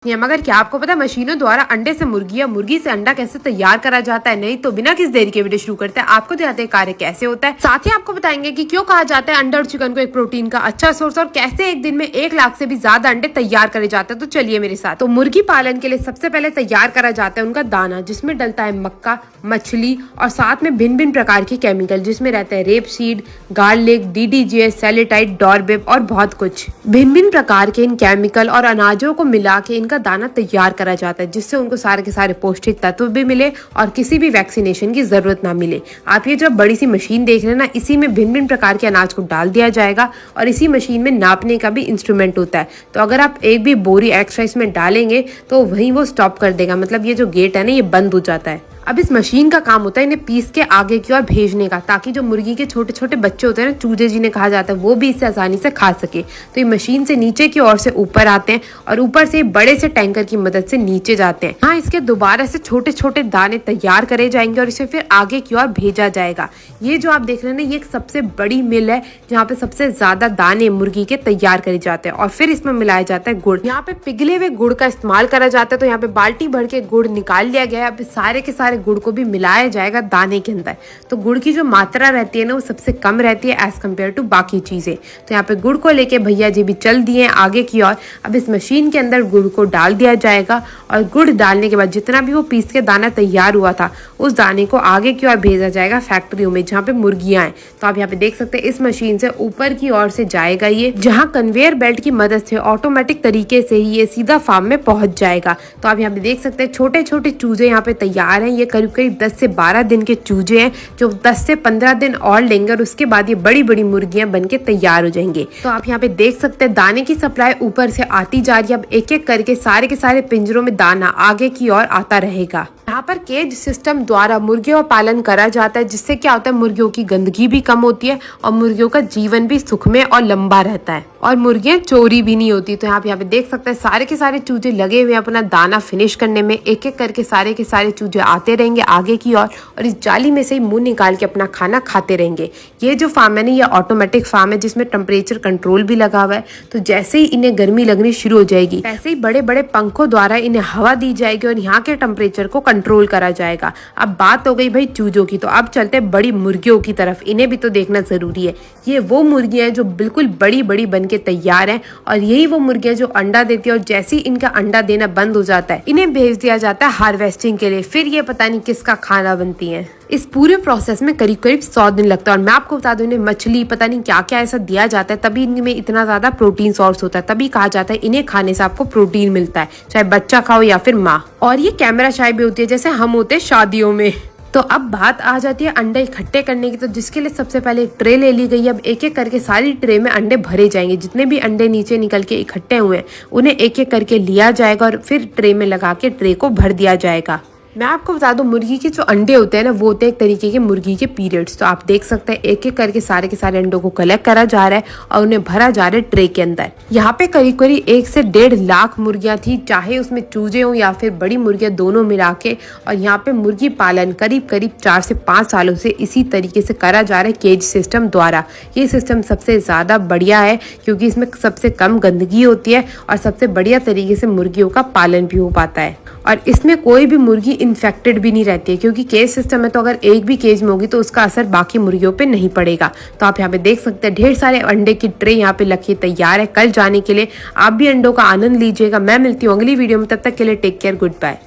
मगर क्या आपको पता है मशीनों द्वारा अंडे से मुर्गी या मुर्गी से अंडा कैसे तैयार करा जाता है? नहीं तो बिना किस देरी के वीडियो शुरू करते हैं, आपको दिखाते हैं कार्य कैसे होता है। साथ ही आपको बताएंगे कि क्यों कहा जाता है अंडा और चिकन को एक प्रोटीन का अच्छा सोर्स और कैसे एक दिन में 1 लाख से भी ज्यादा अंडे तैयार करे जाते हैं। तो चलिए मेरे साथ। तो मुर्गी पालन के लिए सबसे पहले तैयार करा जाता है उनका दाना, जिसमें डलता है मक्का, मछली और साथ में भिन्न भिन्न प्रकार के केमिकल, जिसमें रहते हैं रेप सीड, गार्लिक, DDGS, सैलिटाइट, डॉरबेप और बहुत कुछ। भिन्न भिन्न प्रकार के इन केमिकल और अनाजों को मिला के इनका दाना तैयार करा जाता है, जिससे उनको सारे के सारे पौष्टिक तत्व भी मिले और किसी भी वैक्सीनेशन की जरूरत ना मिले। आप ये जो बड़ी सी मशीन देख रहे हैं ना, इसी में भिन्न भिन्न प्रकार के अनाज को डाल दिया जाएगा और इसी मशीन में नापने का भी इंस्ट्रूमेंट होता है। तो अगर आप एक भी बोरी एक्स्ट्रा इसमें डालेंगे तो वहीं वो स्टॉप कर देगा, मतलब ये जो गेट है ना ये बंद हो जाता है। अब इस मशीन का काम होता है इन्हें पीस के आगे की ओर भेजने का, ताकि जो मुर्गी के छोटे छोटे बच्चे होते हैं ना, चूजे जिन्हें कहा जाता है, वो भी इसे आसानी से खा सके। तो ये मशीन से नीचे की ओर से ऊपर आते हैं और ऊपर से बड़े से टैंकर की मदद से नीचे जाते हैं। हाँ, इसके दोबारा से छोटे छोटे दाने तैयार करे जाएंगे और इसे फिर आगे की ओर भेजा जाएगा। ये जो आप देख रहे हैं ना, ये एक सबसे बड़ी मिल है जहाँ पे सबसे ज्यादा दाने मुर्गी के तैयार करे जाते हैं और फिर इसमें मिलाया जाता है गुड़। यहाँ पे पिघले हुए गुड़ का इस्तेमाल करा जाता है। तो यहाँ पे बाल्टी भर के गुड़ निकाल लिया गया है। अब सारे के सारे गुड़ को भी मिलाया जाएगा दाने के अंदर। तो गुड़ की जो मात्रा रहती है ना, वो सबसे कम रहती है एज कम्पेयर टू बाकी चीजें। तो यहाँ पे गुड़ को लेके भैया जी भी चल दिए आगे की ओर। अब इस मशीन के अंदर गुड़ को डाल दिया जाएगा और गुड़ डालने के बाद जितना भी वो पीस के दाना तैयार हुआ था, उस दाने को आगे की ओर भेजा जाएगा फैक्ट्रियों में, जहाँ पे मुर्गियां हैं। तो आप यहाँ पे देख सकते हैं इस मशीन से ऊपर की ओर से जाएगा ये, जहाँ कन्वेयर बेल्ट की मदद से ऑटोमेटिक तरीके से ही ये सीधा फार्म में पहुंच जाएगा। तो आप यहाँ पे देख सकते हैं छोटे छोटे चूजे यहाँ पे तैयार हैं। ये करीब करीब 10 से 12 दिन के चूजे हैं, जो 10 से 15 दिन और लेंगे और उसके बाद ये बड़ी बड़ी मुर्गियां बनके तैयार हो जाएंगे। तो आप यहाँ पे देख सकते हैं दाने की सप्लाई ऊपर से आती जा रही है। अब एक एक करके सारे के सारे पिंजरों में दाना आगे की ओर आता रहेगा। यहाँ पर केज सिस्टम द्वारा मुर्गियों का पालन करा जाता है, जिससे क्या होता है मुर्गियों की गंदगी भी कम होती है और मुर्गियों का जीवन भी सुखमय और लंबा रहता है और मुर्गियां चोरी भी नहीं होती। तो यहाँ पे देख सकते हैं सारे के सारे चूजे लगे हुए अपना दाना फिनिश करने में। एक एक करके सारे के सारे चूजे आते रहेंगे आगे की ओर और इस जाली में से ही मुंह निकाल के अपना खाना खाते रहेंगे। ये जो फार्म है ना, ये ऑटोमेटिक फार्म है जिसमें टेम्परेचर कंट्रोल भी लगा हुआ है। तो जैसे ही इन्हें गर्मी लगनी शुरू हो जाएगी, वैसे ही बड़े बड़े पंखों द्वारा इन्हें हवा दी जाएगी और यहाँ के टेम्परेचर को कंट्रोल करा जाएगा। अब बात हो गई भाई चूजों की, तो अब चलते हैं बड़ी मुर्गियों की तरफ। इन्हें भी तो देखना जरूरी है। ये वो मुर्गियां हैं जो बिल्कुल बड़ी बड़ी बन के तैयार हैं और यही वो मुर्गियां जो अंडा देती है और जैसे ही इनका अंडा देना बंद हो जाता है, इन्हें भेज दिया जाता है हार्वेस्टिंग के लिए। फिर ये पता नहीं किसका खाना बनती है। इस पूरे प्रोसेस में करीब करीब 100 दिन लगता है। और मैं आपको बता दूं, इन्हें मछली पता नहीं क्या क्या ऐसा दिया जाता है, तभी इनमें इतना ज्यादा प्रोटीन सोर्स होता है। तभी कहा जाता है इन्हें खाने से आपको प्रोटीन मिलता है, चाहे बच्चा खाओ या फिर माँ। और ये कैमरा शाही भी होती है जैसे हम होते हैं शादियों में। तो अब बात आ जाती है अंडे इकट्ठे करने की। तो जिसके लिए सबसे पहले एक ट्रे ले ली गई। अब एक एक करके सारी ट्रे में अंडे भरे जाएंगे। जितने भी अंडे नीचे निकल के इकट्ठे हुए हैं, उन्हें एक एक करके लिया जाएगा और फिर ट्रे में लगा के ट्रे को भर दिया जाएगा। मैं आपको बता दूं, मुर्गी के जो अंडे होते हैं ना, वो होते हैं एक तरीके के मुर्गी के पीरियड्स। तो आप देख सकते हैं एक एक करके सारे के सारे अंडों को कलेक्ट करा जा रहा है और उन्हें भरा जा रहा है ट्रे के अंदर। यहाँ पे करीब करीब 1 से 1.5 लाख मुर्गियां थी, चाहे उसमें चूजे हों या फिर बड़ी मुर्गियां, दोनों मिला के। और यहाँ पे मुर्गी पालन करीब करीब 4 से 5 सालों से इसी तरीके से करा जा रहा है केज सिस्टम द्वारा। ये सिस्टम सबसे ज्यादा बढ़िया है क्योंकि इसमें सबसे कम गंदगी होती है और सबसे बढ़िया तरीके से मुर्गियों का पालन भी हो पाता है। और इसमें कोई भी मुर्गी इन्फेक्टेड भी नहीं रहती है, क्योंकि केज सिस्टम है। तो अगर एक भी केज में होगी तो उसका असर बाकी मुर्गियों पे नहीं पड़ेगा। तो आप यहाँ पे देख सकते हैं ढेर सारे अंडे की ट्रे यहाँ पे रखी तैयार है कल जाने के लिए। आप भी अंडों का आनंद लीजिएगा। मैं मिलती हूँ अगली वीडियो में, तब तक के लिए टेक केयर, गुड बाय।